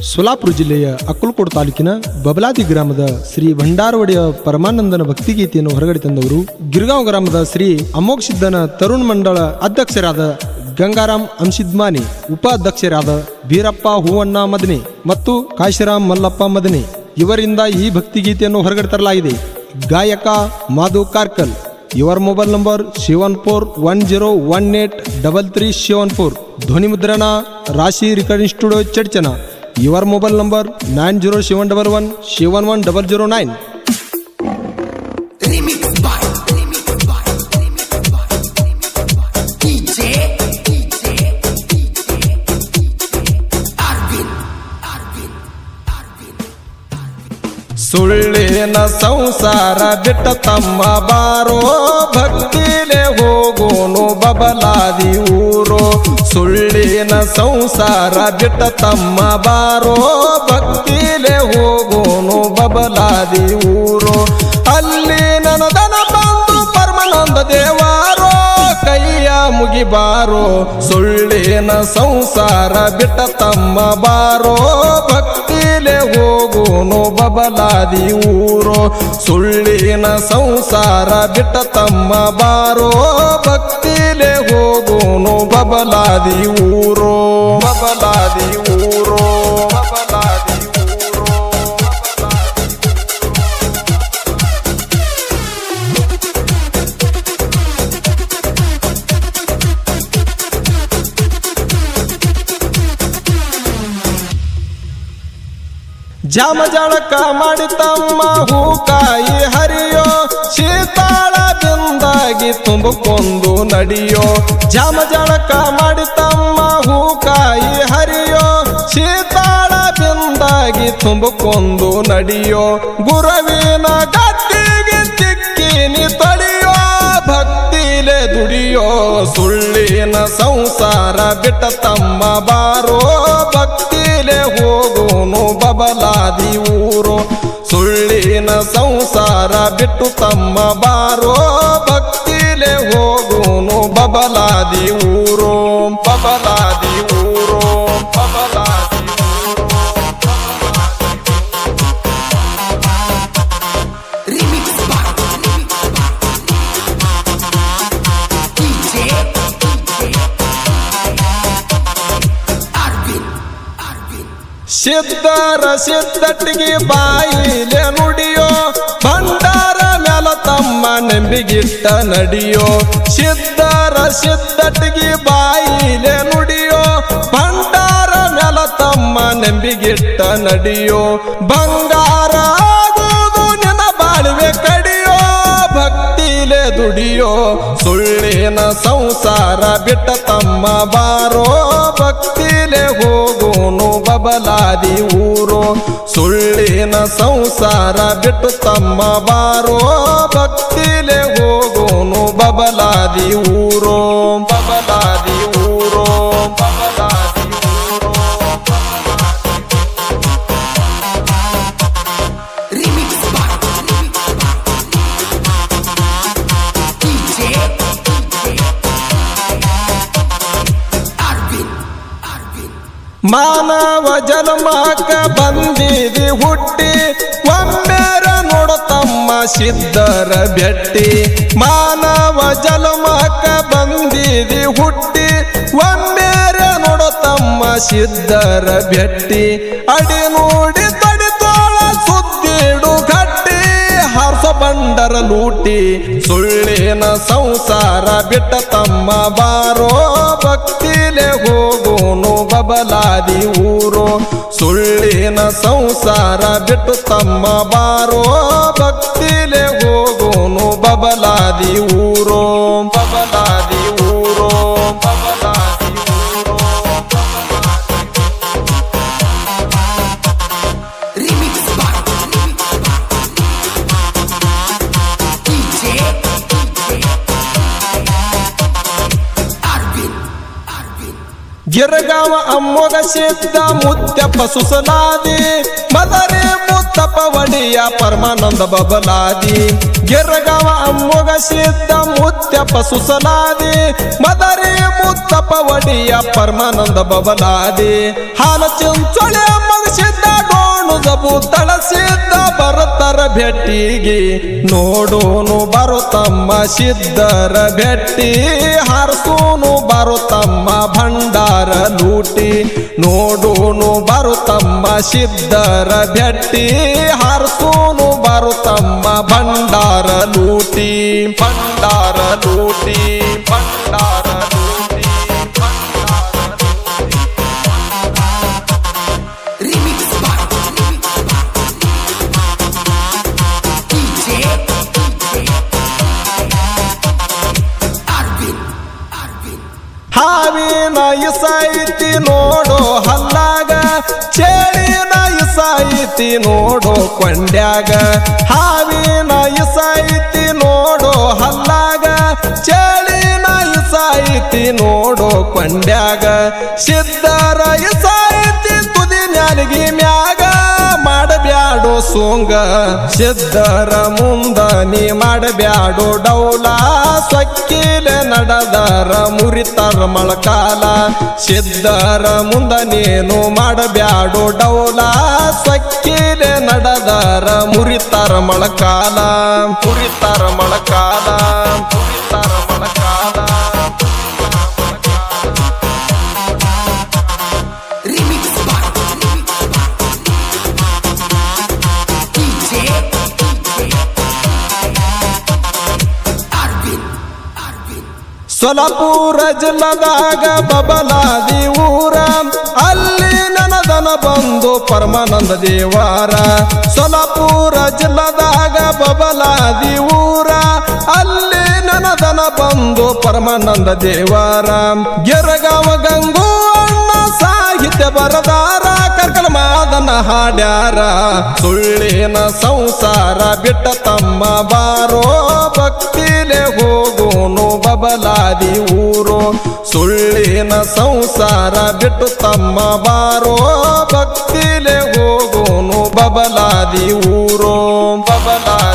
ಸೋಲಾಪುರ ಜಿಲ್ಲೆಯ ಅಕ್ಕಲಕೋಟ ತಾಲೂಕಿನ ಬಬಲಾದಿ ಗ್ರಾಮದ ಶ್ರೀ ಭಂಡಾರವಡಿಯ ಪರಮಾನಂದನ ಭಕ್ತಿಗೀತೆಯನ್ನು ಹೊರಗಡೆ ತಂದವರು ಗಿರ್ಗಾಂವ್ ಗ್ರಾಮದ ಶ್ರೀ ಅಮೋಘ ಸಿದ್ದನ ತರುಣ್ ಮಂಡಳ ಅಧ್ಯಕ್ಷರಾದ ಗಂಗಾರಾಮ್ ಅಂಶಿದ್ಮಾನಿ, ಉಪಾಧ್ಯಕ್ಷರಾದ ಬೀರಪ್ಪ ಹೂವಣ್ಣ ಮದನೆ ಮತ್ತು ಕಾಶಿರಾಮ್ ಮಲ್ಲಪ್ಪ ಮದನೆ ಇವರಿಂದ ಈ ಭಕ್ತಿಗೀತೆಯನ್ನು ಹೊರಗಡೆ ತರಲಾಗಿದೆ. ಗಾಯಕ ಮಾಧು ಕಾರ್ಕಲ್. ಇವರ ಮೊಬೈಲ್ ನಂಬರ್ 7410183374. ಧ್ವನಿ ಮುದ್ರಣ ರಾಶಿ ರೆಕಾರ್ಡಿಂಗ್ ಸ್ಟುಡಿಯೋ ಚಡ್ಚನ. ಇವರ ಮೊಬೈಲ್ ನಂಬರ್ 9071171009. ಸುಳ್ಳಿನ ಸಂಸಾರ ಬಿಟ್ಟ ತಮ್ಮ ಬಾರೋ, ಭಕ್ತಿಲೆ ಹೋಗೋನು ಬಬಲಾದಿ ಊರೋ. ಸುಳ್ಳಿನ ಸಂಸಾರ ಬಿಟ್ಟ ತಮ್ಮ ಬಾರೋ, ಭಕ್ತಿಲೆ ಹೋಗೋನು ಬಬಲಾದಿ ಊರೋ. ಅಲ್ಲಿ ನನ್ನ ದನ ಬಂದು ಪರಮಾನಂದ ದೇವಾರೋ, ಕೈಯ ಮುಗಿಬಾರೋ. ಸುಳ್ಳಿನ ಸಂಸಾರ ಬಿಟ್ಟ ತಮ್ಮ ಬಾರೋ, ಭಕ್ತಿಲೆ ಹೋಗೋನು ಬಬಲಾದಿ ಊರೋ. ಸುಳ್ಳಿನ ಸಂಸಾರ ಬಿಟ್ಟ ತಮ್ಮ ಬಾರೋ, ಭಕ್ತಿಲೆ ಹೋಗೋನು ಬಬಲಾದಿ ಊರೋ. ಬಬಲಾದಿ ಊರೋ, ಬಬಲಾದಿ ಊರೋ. ಜಾಮ ಜಳಕ ಮಾಡಿ ತಮ್ಮ ಹೂಕಾಯಿ ಹರಿಯೋ, ಶೀತಾಳದಿಂದಾಗಿ ತುಂಬಿಕೊಂಡು ನಡಿಯೋ. ಜಾಮ ಜಳಕ ಮಾಡಿ ತಮ್ಮ ಹೂಕಾಯಿ ಹರಿಯೋ, ಶೀತಾಳದಿಂದಾಗಿ ತುಂಬಿಕೊಂಡು ನಡಿಯೋ. ಗುರುವಿನ ಗದ್ದಿಗೆ ಚಿಕ್ಕಿನಿ ತಡಿಯೋ, ಭಕ್ತಿಲೆ ದುಡಿಯೋ. ಸುಳ್ಳಿನ ಸಂಸಾರ ಬಿಟ್ಟ ತಮ್ಮ ಬಾರೋ, ಭಕ್ತಿಲೆ ಹೋಗೋನು ಬಬಲಾದಿ ಊರೋ. ಸುಳ್ಳಿನ ಸಂಸಾರ ಬಿಟ್ಟು ತಮ್ಮ ಬಾರೋ, ಭಕ್ತಿಲೆ ಹೋಗೋನು ಬಬಲಾದಿ ಊರೋ. ಬಬಲಾದಿ ಊರೋ, ಬಬಲಾದಿ ಊರೋ. ಸಿದ್ಧರ ಸಿದ್ಧಟ್ಟಿಗೆ ಬಾಯಿಲೆ ನುಡಿಯೋ, ಭಂಡಾರ ಮ್ಯಾಲ ತಮ್ಮ ನಂಬಿಗಿಟ್ಟ ನಡಿಯೋ. ಸಿದ್ಧರ ಸಿದ್ಧಟ್ಟಿಗೆ ಬಾಯಿಲೆ ನುಡಿಯೋ, ಭಂಡಾರ ಮ್ಯಾಲ ತಮ್ಮ ನಂಬಿಗಿಟ್ಟ ನಡಿಯೋ. ಬಂಗಾರ ಆಗುವುದು ನಿನ್ನ ಬಾಳುವೆ ಕಡಿಯೋ, ಭಕ್ತಿಲೆ ದುಡಿಯೋ. ಸುಳ್ಳಿನ ಸಂಸಾರ ಬಿಟ್ಟ ತಮ್ಮ ಬಾರೋ, ಭಕ್ತಿಲೆ ಹೋಗೋನು ಬಬಲಾದಿ ಊರೋ. ಸುಳ್ಳಿನ ಸಂಸಾರ ಬಿಟ್ಟು ತಮ್ಮ ಬಾರೋ, ಭಕ್ತಿಲೆ ಹೋಗೋನು ಬಬಲಾದಿ ಊರೋ. ಬಬಲಾದಿ ಊರೋ, ಬಬಲಾದಿ ಊರೋ. ಮಾನವ ಜನ್ಮಕ್ಕ ಬಂದಿದಿ ಹುಟ್ಟಿ, ಒಮ್ಮೆರ ನೋಡ ತಮ್ಮ ಸಿದ್ಧರ ಭೆಟ್ಟಿ. ಮಾನವ ಜನ್ಮಕ್ಕ ಬಂದಿದಿ ಹುಟ್ಟಿ, ಒಮ್ಮೆರ ನೋಡ ತಮ್ಮ ಸಿದ್ಧರ ಭೆಟ್ಟಿ. ಅಡಿ ನೋಡಿ ತಡಿ ತೋಳ ಸುದ್ದಿಡು ಗಟ್ಟಿ, ಹಾರ್ಸ ಬಂಡರ ಲೂಟಿ. ಸುಳ್ಳಿನ ಸಂಸಾರ ಬಿಟ್ಟ ತಮ್ಮ ಬಾರೋ, ಭಕ್ತಿಲೆ ಹೋಗೋನು ಬಬಲಾದಿ ಊರೋ. ಸುಳ್ಳಿನ ಸಂಸಾರ ಬಿಟ್ಟು ತಮ್ಮ ಬಾರೋ, ಭಕ್ತಿಲೆ ಹೋಗೋನು ಬಬಲಾದಿ ಊರೋ. ಬಬಲಾದಿ ಊರೋ, ಬಬಲಾದಿ ಊರೋ. ಗಿರ್ಗಾವ ಅಮ್ಮೋಗ ಸಿದ್ಧ ಮುತ್ಯಪ್ಪ ಸುಸಲಾದಿ, ಮದರಿ ಮುತ್ತಪ್ಪ ಮುತ್ತಪ್ಪವಡಿಯ ಪರಮಾನಂದ ಬಬಲಾದಿ ಗಿರ್ಗಾವ ಅಮ್ಮೊಗ ಸಿದ್ಧ ಮುತ್ಯಪ್ಪ ಸುಸಲಾದಿ ಮದರಿ ಮುತ್ತಪ್ಪವಡಿಯ ಪರಮಾನಂದ ಬಬಲಾದಿ ಹಾಲ ಚಿಂಚೊಳೆ ಅಮ್ಮಗ ಸಿದ್ಧ ಗೋಣುದ ಬುತ್ತಳ ಸಿದ್ಧ ಬರುತ್ತರ ಭೆಟ್ಟಿಗೆ ನೋಡೋನು ಬರುತ್ತಮ್ಮ ಸಿದ್ಧರ ಭೆಟ್ಟಿ ಹಾರಸೂನು ಬರುತ್ತಮ್ಮ ಭಂಡಾರ ಲೂಟಿ ನೋಡೋನು ಬರುತ್ತಮ್ಮ ಸಿದ್ಧರ ಭೆಟ್ಟಿ ಹಾರಸೂನು ಬರುತ್ತಮ್ಮ ಭಂಡಾರ ಲೂಟಿ ಭಂಡಾರ ಲೂಟಿ ಭಂಡಾರ ಲೂಟಿ ಹಾವಿನ ಇಸಾಯಿತಿ ನೋಡೋ ಹಲ್ಲಾಗ ಚೇಳಿನ ಇಸಾಯಿತಿ ನೋಡೋ ಕೊಂಡ್ಯಾಗ ಹಾವಿನ ಇಸಾಯಿತಿ ನೋಡೋ ಹಲ್ಲಾಗ ಚೇಳಿನ ಇಸಾಯಿತಿ ನೋಡೋ ಕೊಂಡ್ಯಾಗ ಸಿದ್ಧರ ಇಸಾಯಿತಿ ತುದಿ ನ್ಯಾಲಿಗಿ ಮ್ಯಾಗ ಮಾಡಬ್ಯಾಡೋ ಸೋಂಗ ಸಿದ್ಧರ ಮುಂದ ನೀ ಮಾಡಬ್ಯಾಡೋ ಡೌಲ ಸೊಕ್ಕಿಲೆ ನಡೆದರ ಮುರಿತರ ಮಳಕಾಲ ಸಿದ್ಧರ ಮುಂದ ನೀನು ಮಾಡಬ್ಯಾಡೋ ಡೌಲ ಸೊಕ್ಕಿಲೆ ನಡೆದರ ಮುರಿತರ ಮಳಕಾಲ ಮುರಿತರ ಮಳಕಾಲ ಮುರಿತರ ಮಳಕಾಲ ಸೊಲಪುರ ಜಿಲ್ಲದಾಗ ಬಬಲಾದಿ ಊರ ಅಲ್ಲಿ ನನದನ ಬಂದು ಪರಮಾನಂದ ದೇವಾರ ಸೊಲಪುರ ಜಿಲ್ಲದಾಗ ಬಬಲಾದಿ ಊರ ಅಲ್ಲಿ ನನದನ ಬಂದು ಪರಮಾನಂದ ದೇವಾರ ಗಿರ್ಗಾವ ಗಂಗು ಅಣ್ಣ ಸಾಹಿತ್ಯ ಬರದಾರ ಕರ್ಕಲ ಮಾದನ ಹಾಡ್ಯಾರ ಸುಳ್ಳಿನ ಸಂಸಾರ ಬಿಟ್ಟ ತಮ್ಮ ಬಾರೋ ಭಕ್ತಿಲೆ ಹೋಗೋನು ಬಬಲಾದಿ ಊರು ಸುಳ್ಳಿನ ಸಂಸಾರ ಬಿಟ್ಟು ತಮ್ಮ ಬಾರೋ ಭಕ್ತಿಲೆ ಹೋಗೋನು ಬಬಲಾದಿ ಊರು ಬಬಲಾದಿ